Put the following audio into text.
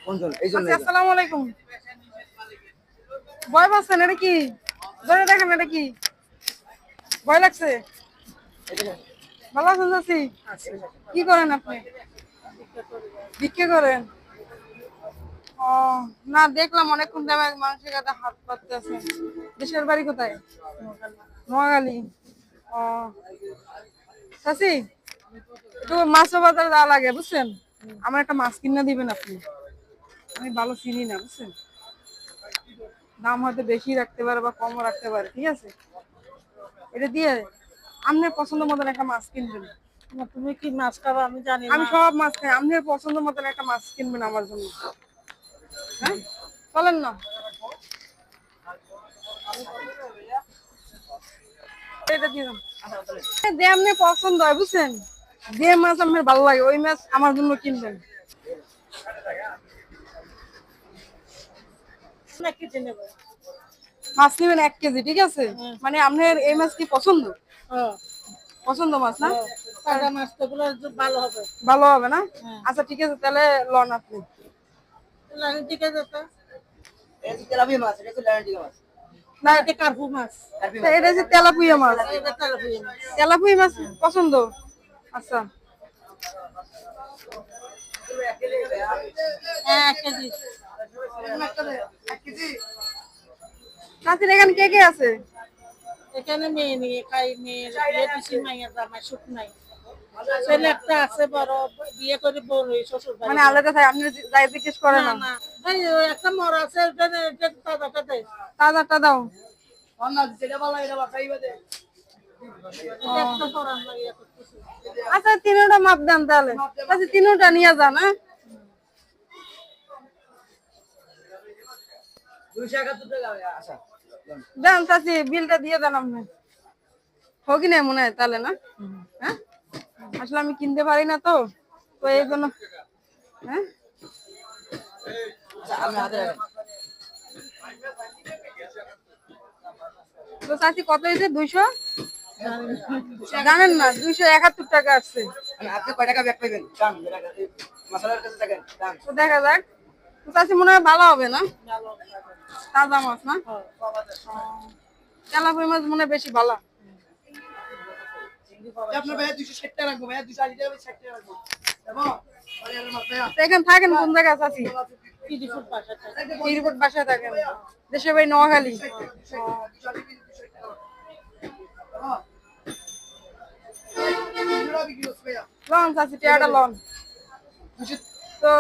কোনজন এই জন্য আসসালামু আলাইকুম। ভয় পাচ্ছেন? এটা কি? ধরে দেখেন, এটা কি? ভয় লাগছে? ভালো আছেন চাচি? কি করেন আপনি? ভিক্ষা করেন? ও, না দেখলাম অনেকক্ষণ টাইম মানুষের কাছে হাত পাততে আছে। দেশের বাড়ি কোথায়? নোয়াখালী। ও চাচি, একটু মাছ বাজারে যাওয়া লাগে বুঝছেন? আমার একটা মাছ কিনে দিবেন আপনি? আমি ভালো চিনি না বুঝছেন, দাম হয়তো বেশি রাখতে পারে বা কমও রাখতে পারে, ঠিক আছে? এটা দিয়ে আপনার পছন্দ মতন একটা মাছ কিনবেন। তুমি কি মাছ খাবা আমি জানি আমি না। সব মাছ খাই, আপনার পছন্দ মতন একটা মাছ কিনবেন আমার জন্য। হ্যাঁ, চলেন না? এটা দিয়ে দাও। যে আপনার পছন্দ হয় বুঝছেন, যে মাছ আপনার ভালো লাগে ওই মাছ আমার জন্য কিনবেন। এক কেজি নেবো। মাছ নেবেন 1 কেজি, ঠিক আছে? মানে আপনার এই মাছ কি পছন্দ? হ্যাঁ, পছন্দ মাছ না? তাজা মাছ তো গুলো ভালো হবে। ভালো হবে না? আচ্ছা ঠিক আছে, তাহলে লন আপনি। লাইন থেকে যেতে এই যে তেলাপিয়া মাছ, এটা তো ল্যান্ডিং মাছ। না, এটা কার্পু মাছ। তা এটা হচ্ছে তেলাপুয়া মাছ। এটা তেলাপিয়া মাছ। তেলাপুয়া মাছ পছন্দ? আচ্ছা, হ্যাঁ, 1 কেজি। চাচির এখানে কে কে আছে? এখানে মেয়ে নিয়ে খাই, মেয়ের বিয়ে দিছি, মাইয়ের জামাই সুখ নাই। ছেলে একটা আছে বড়, বিয়ে করে বড় শ্বশুর বাড়ি। মানে আলাদা থাকে, আপনি যাই জিজ্ঞেস করে না না? না, এই ওই একটা মর আছে, এটা তাজাটা দেয়। তাজারটা দাও। অন্য যেটা ভালো এটা বাছাইবে দে। এটা একটা পরান লাগে এত কিছু। আচ্ছা, তিনোটা মাপ দেন তাহলে। চাচি তিনোটা নিয়ে যান। হ্যাঁ, 271 টাকা আচ্ছা। দেন চাচি, বিলটা দিয়ে দেন আপনি। হোক না মনে হয় তাহলে, না? হ্যাঁ, আসলে আমি কিনতে পারি না তো, তো এই জন্য। হ্যাঁ, আচ্ছা আমি হাতে রাখেন। তো চাচি কত হয়েছে? 200? জানেন না? 271 টাকা আসছে। আমি আপনি কয় টাকা ব্যাক পাইবেন? দাম মশলার কাছে থাকেন দাম। তো দেখা যাক। তো চাচি মনে হয় ভালো হবে না? তাজা মাছ না? তেলাপিয়া মাছ মনে হয় বেশি ভালো। আপনার ভাইয়া 260 টাকা রাখবো, ভাইয়া 280 টাকা 60 টাকা রাখবো। দেবো? আরে আরে মাছ ভাইয়া। তো এখানে থাকেন কোন জায়গায় চাচি? পিডিফুড বাসাটা। রিপোর্ট বাসায় থাকেন? দেশের বাড়ি নোয়াখালী। লন চাচি, টিয়াটা লন। তো